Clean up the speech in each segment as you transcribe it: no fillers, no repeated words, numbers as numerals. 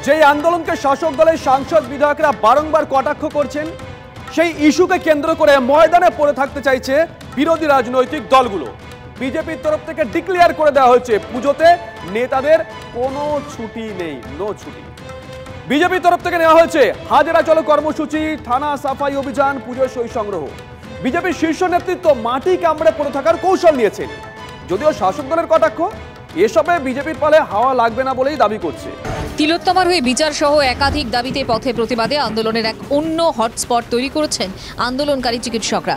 যেই আন্দোলনকে শাসক দলের সাংসদ বিধায়করা বারংবার কটাক্ষ করছেন, সেই ইস্যুকে কেন্দ্র করে ময়দানে পড়ে থাকতে চাইছে বিরোধী রাজনৈতিক দলগুলো। বিজেপির তরফ থেকে ডিক্লেয়ার করে দেওয়া হয়েছে পুজোতে নেতাদের কোনো ছুটি নেই, নো ছুটি। বিজেপির তরফ থেকে নেওয়া হয়েছে হাজারা চলো কর্মসূচি, থানা সাফাই অভিযান, পুজোর সই সংগ্রহ। বিজেপির শীর্ষ নেতৃত্ব মাটি কামড়ে পড়ে থাকার কৌশল নিয়েছেন। যদিও শাসক দলের কটাক্ষ এসবে বিজেপির পালে হাওয়া লাগবে না বলেই দাবি করছে। তিলোত্তমার হয়ে বিচার সহ একাধিক দাবিতে পথে প্রতিবাদে আন্দোলনের এক অন্য হটস্পট তৈরি করেছেন আন্দোলনকারী চিকিৎসকরা।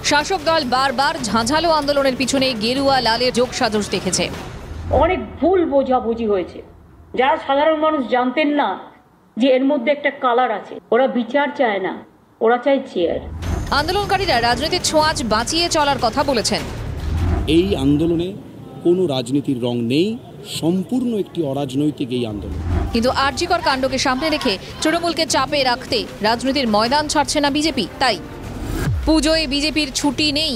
শাসক দল বারবার ঝাঁঝালো আন্দোলনের পিছনে গেরুয়া লালের যোগসাজশ দেখেছে। অনেক ভুল বোঝাবুঝি হয়েছে, যারা সাধারণ মানুষ জানতেন না যে এর মধ্যে একটা কালার আছে। ওরা বিচার চায় না, ওরা চায় চেয়ার। আন্দোলনকারীরা রাজনীতির ছোঁয়াচ বাঁচিয়ে চলার কথা বলেছেন। এই আন্দোলনে কোনো রাজনীতির রং নেই, সম্পূর্ণ একটি অরাজনৈতিক এই আন্দোলন। কিন্তু আরজিকর কাণ্ডকে সামনে রেখে তৃণমূলকে চাপে রাখতে রাজনীতির ময়দান ছাড়ছে না বিজেপি। তাই পুজোয় বিজেপির ছুটি নেই।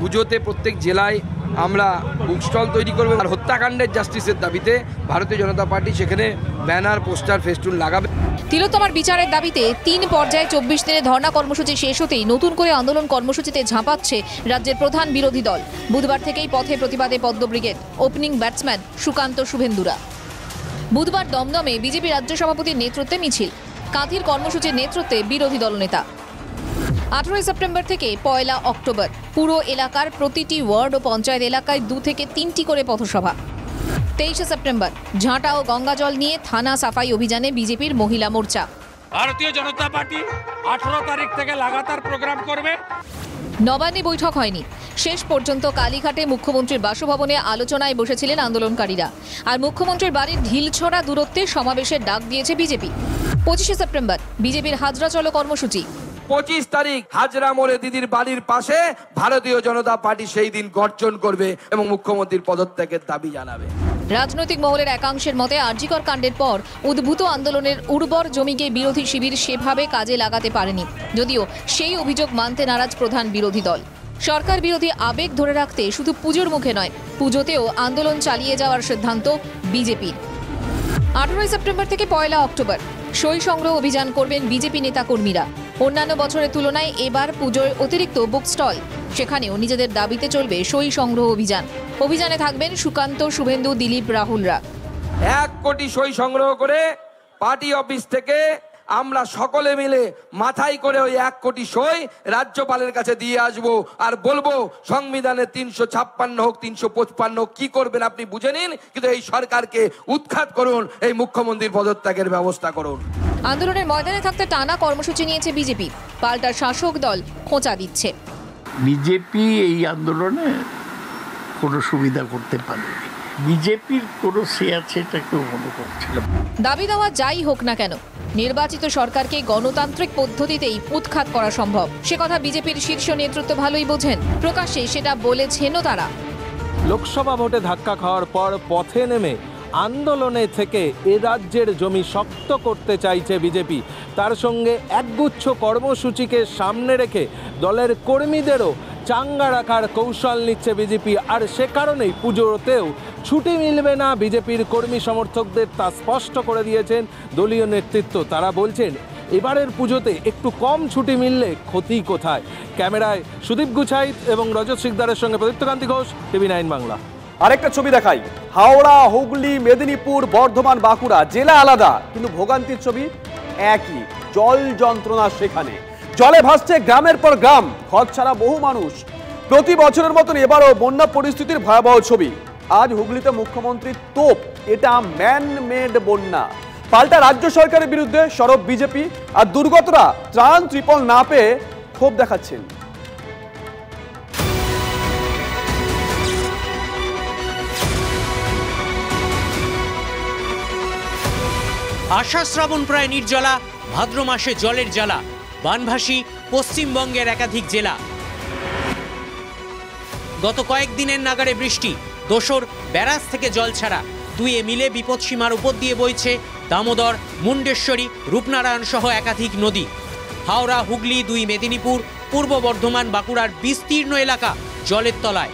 পুজোতে প্রত্যেক জেলায় আমরা বুক স্টল তৈরি করব, আর হত্যাকাণ্ডের জাস্টিসের দাবিতে ভারতীয় জনতা পার্টি সেখানে ব্যানার, পোস্টার, ফেস্টুন লাগাবে। তিলোত্তমার বিচারের দাবিতে 3 পর্যায়ে 24 দিনে ধর্ণা কর্মসূচি শেষ হতেই নতুন করে আন্দোলন কর্মসূচিতে ঝাঁপাচ্ছে রাজ্যের প্রধান বিরোধী দল। বুধবার থেকেই পথে প্রতিবাদে পদ্ম ব্রিগেড, ওপেনিং ব্যাটসম্যান সুকান্ত শুভেন্দুরা। বুধবার দমদমে বিজেপি রাজ্য সভাপতির নেতৃত্বে মিছিল, কাঁথির কর্মসূচির নেতৃত্বে বিরোধী দলনেতা। 18 সেপ্টেম্বর থেকে 1 অক্টোবর পুরো এলাকার প্রতিটি ওয়ার্ড ও পঞ্চায়েত এলাকায় 2 থেকে 3টি করে পথসভা। 23 সেপ্টেম্বর ঝাঁটা ও গঙ্গাজল নিয়ে থানা সাফাই অভিযানে বিজেপির মহিলা মোর্চা। ভারতীয় জনতা পার্টি 18 তারিখ থেকে লাগাতার প্রোগ্রাম করবে। নবান্নে বৈঠক হয়নি, শেষ পর্যন্ত কালীঘাটে মুখ্যমন্ত্রীর বাসভবনে আলোচনায় বসেছিলেন আন্দোলনকারীরা। আর মুখ্যমন্ত্রীর বাড়ির ঢিলছড়া দূরত্বে সমাবেশের ডাক দিয়েছে বিজেপি। 25 সেপ্টেম্বর বিজেপির হাজরা চলো কর্মসূচি। 25 তারিখ হাজরা মোড়ে দিদির বাড়ির পাশে ভারতীয় জনতা পার্টি সেই দিন গর্জন করবে এবং মুখ্যমন্ত্রীর পদত্যাগের দাবি জানাবে। রাজনৈতিক মহলের একাংশের মতে আরজিকর কাণ্ডের পর উদ্ভূত আন্দোলনের উর্বর জমিকে বিরোধী শিবির সেভাবে কাজে লাগাতে পারেনি, যদিও সেই অভিযোগ মানতে নারাজ প্রধান বিরোধী দল। সরকার বিরোধী আবেগ ধরে রাখতে শুধু পুজোর মুখে নয়, পুজোতেও আন্দোলন চালিয়ে যাওয়ার সিদ্ধান্ত বিজেপির। 18 সেপ্টেম্বর থেকে 1 অক্টোবর সই সংগ্রহ অভিযান করবেন বিজেপি নেতা কর্মীরা। অন্যান্য বছরের তুলনায় এবার পুজোয় অতিরিক্ত বুক স্টল, সেখানেও নিজেদের দাবিতে চলবে সই সংগ্রহ অভিযান। অভিযানে থাকবেন সুকান্ত, শুভেন্দু, দিলীপ, রাহুলরা। 1 কোটি সই সংগ্রহ করে পার্টি অফিস থেকে আমরা সকলে মিলে মাথায় করে ওই 1 কোটি সই রাজ্যপালের কাছে দিয়ে আসবো, আর বলবো সংবিধানের 356 হোক, 355 হোক, কি করবেন আপনি বুঝে নিন, কিন্তু এই সরকারকে উৎখাত করুন, এই মুখ্যমন্ত্রীর পদত্যাগের ব্যবস্থা করুন। আন্দোলনের ময়দানে থাকতে টানা কর্মসূচি নিয়েছে বিজেপি, পাল্টা শাসক দল খোঁচা দিচ্ছে। বিজেপি এই আন্দোলনে কোনো সুবিধা করতে পারেনি, বিজেপির কোনো সে আছে এটা কেউ মনে করছিল। দাবি দেওয়া যাই হোক না কেন, নির্বাচিত সরকারকে গণতান্ত্রিক পদ্ধতিতেই উৎখাত করা সম্ভব, সে কথা বিজেপির শীর্ষ নেতৃত্ব ভালোই বোঝেন। প্রকাশ্যে সেটা বলেছেনও তারা। লোকসভা ভোটে ধাক্কা খাওয়ার পর পথে নেমে আন্দোলনে থেকে এ রাজ্যের জমি শক্ত করতে চাইছে বিজেপি। তার সঙ্গে একগুচ্ছ কর্মসূচিকে সামনে রেখে দলের কর্মীদেরও চাঙ্গা রাখার কৌশল নিচ্ছে বিজেপি। আর সে কারণেই পুজোতেও ছুটি মিলবে না বিজেপির কর্মী সমর্থকদের, তা স্পষ্ট করে দিয়েছেন দলীয় নেতৃত্ব। তারা বলছেন এবারের পুজোতে একটু কম ছুটি মিললে ক্ষতি কোথায়। ক্যামেরায় সুদীপ গুছাইত এবং রজত শিকদারের সঙ্গে প্রদীপ্তকান্তি ঘোষ, TV9 বাংলা। আরেকটা ছবি দেখাই, হাওড়া, হুগলি, মেদিনীপুর, বর্ধমান, বাঁকুড়া জেলা আলাদা, কিন্তু ভোগান্তির ছবি একই। জল যন্ত্রণা সেখানে, জলে ভাসছে গ্রামের পর গ্রাম, ঘর ছাড়া বহু মানুষ। প্রতি বছরের মতন এবারও বন্যা পরিস্থিতির ভয়াবহ ছবি। আজ হুগলিতে মুখ্যমন্ত্রীর তোপ, এটা ম্যান মেড বন্যা। পাল্টা রাজ্য সরকারের বিরুদ্ধে সরব বিজেপি, আর দুর্গতরা ত্রাণ ত্রিপল না পেয়ে ক্ষোভ দেখাচ্ছেন। আষাঢ় শ্রাবণ প্রায় নির্জলা, ভাদ্র মাসে জলের জ্বালা, বানভাসী পশ্চিমবঙ্গের একাধিক জেলা। গত কয়েকদিনের নাগাড়ে বৃষ্টি, দোসর ব্যারাজ থেকে জল ছাড়া, দুয়ে মিলে বিপদসীমার উপর দিয়ে বইছে দামোদর, মুন্ডেশ্বরী, রূপনারায়ণ সহ একাধিক নদী। হাওড়া, হুগলি, 2 মেদিনীপুর, পূর্ব বর্ধমান, বাঁকুড়ার বিস্তীর্ণ এলাকা জলের তলায়।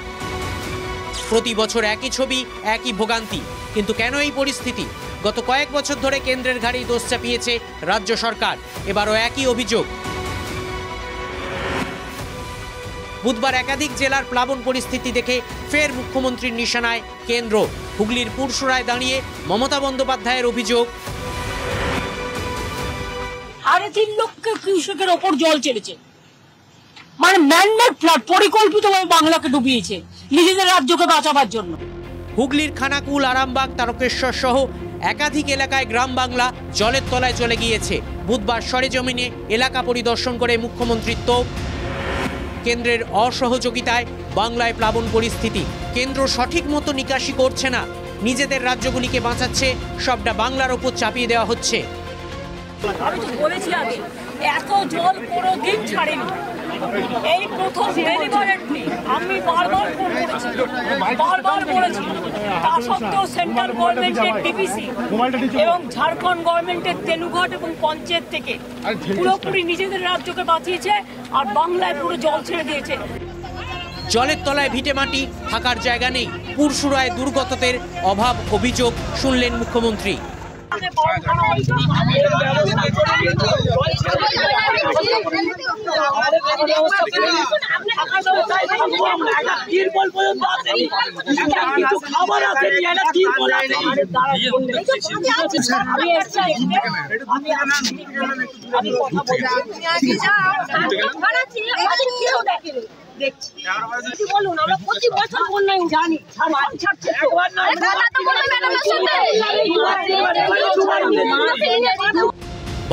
প্রতি বছর একই ছবি, একই ভোগান্তি। কিন্তু কেন এই পরিস্থিতি? গত কয়েক বছর ধরে কেন্দ্রের ঘাড়েই দোষ চাপিয়েছে রাজ্য সরকার। এবারও একই অভিযোগ। বুধবার একাধিক জেলার প্লাবন পরিস্থিতি দেখে ফের মুখ্যমন্ত্রীর নিশানায় কেন্দ্র। হুগলির পুরসুরায় দাঁড়িয়ে মমতা বন্দ্যোপাধ্যায়ের অভিযোগ, 3.5 লক্ষ কিউসেকের ওপর জল ছেড়েছে, মানে ম্যানমেড ফ্লাড, পরিকল্পিতভাবে বাংলাকে ডুবিয়েছে নিজেদের রাজ্যকে বাঁচাবার জন্য। হুগলির খানাকুল, আরামবাগ, তারকেশ্বর সহ একাধিক এলাকায় গ্রাম বাংলা জলের তলায় চলে গিয়েছে। বুধবার সরেজমিনে এলাকা পরিদর্শন করে মুখ্যমন্ত্রীর তোপ। কেন্দ্রের অসহযোগিতায় বাংলায় প্লাবন পরিস্থিতি। কেন্দ্র সঠিক মতো নিকাশি করছে না, নিজেদের রাজ্যগুলিকে বাঁচাচ্ছে, সবটা বাংলার ওপর চাপিয়ে দেওয়া হচ্ছে। আমি তো বলেছি আগে, এত জল কোনো দিন ছাড়েনি, এই প্রথম ডেলিভারেটলি আমি বারবার বলেছি। তা সত্ত্বেও সেন্ট্রাল গভর্নমেন্টের ডিপিসি এবং ঝাড়খণ্ড গভর্নমেন্টের তেনুঘাট এবং পঞ্চায়েত থেকে পুরোপুরি নিজেদের রাজ্যকে বাঁচিয়েছে আর বাংলায় পুরো জল ছেড়ে দিয়েছে। জলের তলায় ভিটে মাটি, থাকার জায়গা নেই। পুরসুরায় দুর্গতদের অভাব অভিযোগ শুনলেন মুখ্যমন্ত্রী।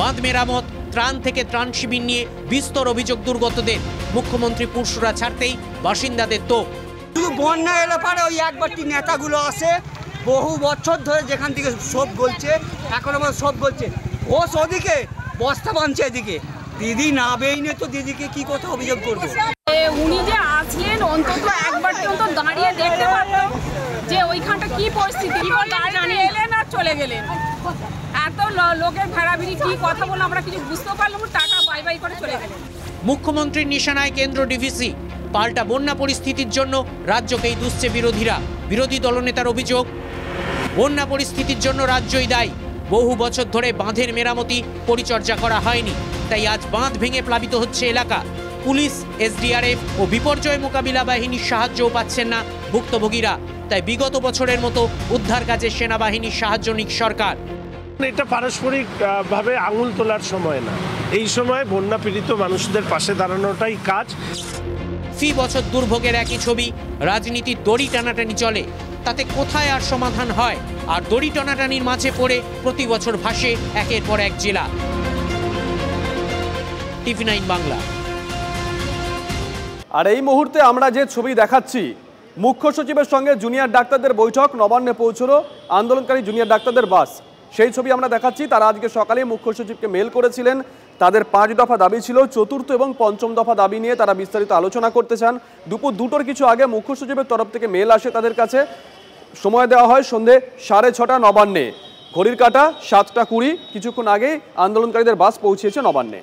বাঁধ মেরামত, ত্রাণ থেকে ত্রাণ শিবির নিয়ে বিস্তর অভিযোগ দুর্গতদের। মুখ্যমন্ত্রী পুরসুরা ছাড়তেই বাসিন্দাদের তোপ। শুধু বন্যা এলে পারে ওই একবারটি নেতাগুলো আসে, বহু বছর ধরে যেখান থেকে সব গলছে, এখন আমার সব গলছে, ও ওদিকে বস্তা বাঁধছে এদিকে। দিদি না বেইনে তো দিদিকে কি কথা অভিযোগ করবো? উনি যে আসলেন অন্তত একবার তো দাঁড়িয়ে দেখতে পারতেন যে ওইখানটা কি পরিস্থিতি, এলেন আর চলে গেলেন। এত লোকের ভেড়াভিড়ি কি কথা বলে আমরা কিছু বুঝতে পারলাম, টাকা বাই বাই করে চলে গেলেন। মুখ্যমন্ত্রীর নিশানায় কেন্দ্র ডিভিসি। পাল্টা বন্যা পরিস্থিতির জন্য রাজ্যকেই দুষছে বিরোধীরা। বিরোধী দলনেতার অভিযোগ, বন্যা পরিস্থিতির জন্য রাজ্যই দায়ী। বহু বছর ধরে বাঁধের মেরামতি পরিচর্যা করা হয়নি, তাই আজ বাঁধ ভেঙে প্লাবিত হচ্ছে এলাকা। পুলিশ, এসডিআরএফ ও বিপর্যয় মোকাবিলা বাহিনীর সাহায্যও পাচ্ছেন না ভুক্তভোগীরা, তাই বিগত বছরের মতো উদ্ধার কাজে সেনাবাহিনীর সাহায্য নিক সরকার। এটা পারস্পরিক ভাবে আঙুল তোলার সময় না, এই সময় বন্যা পীড়িত মানুষদের পাশে দাঁড়ানোটাই কাজ। ফি বছর দুর্ভোগের একই ছবি, রাজনীতির দড়ি টানাটানি চলে, তাতে কোথায় আর সমাধান হয়? আর দড়ি টানাটানির মাঝে পড়ে প্রতি বছর ভাসে একের পর এক জেলা। TV9 বাংলা। আর এই মুহূর্তে আমরা যে ছবি দেখাচ্ছি, মুখ্য সচিবের সঙ্গে জুনিয়র ডাক্তারদের বৈঠক, নবান্নে পৌঁছলো আন্দোলনকারী জুনিয়র ডাক্তারদের বাস। সেই ছবি আমরা দেখাচ্ছি। তারা আজকে সকালে মুখ্য সচিবকে মেল করেছিলেন। তাদের 5 দফা দাবি ছিল। 4র্থ এবং 5ম দফা দাবি নিয়ে তারা বিস্তারিত আলোচনা করতে চান। দুপুর 2টোর কিছু আগে মুখ্য সচিবের তরফ থেকে মেল আসে তাদের কাছে। সময় দেওয়া হয় সন্ধে 6:30 নবান্নে। ঘড়ির কাঁটা 7টা 20। কিছুক্ষণ আগেই আন্দোলনকারীদের বাস পৌঁছেছে নবান্নে।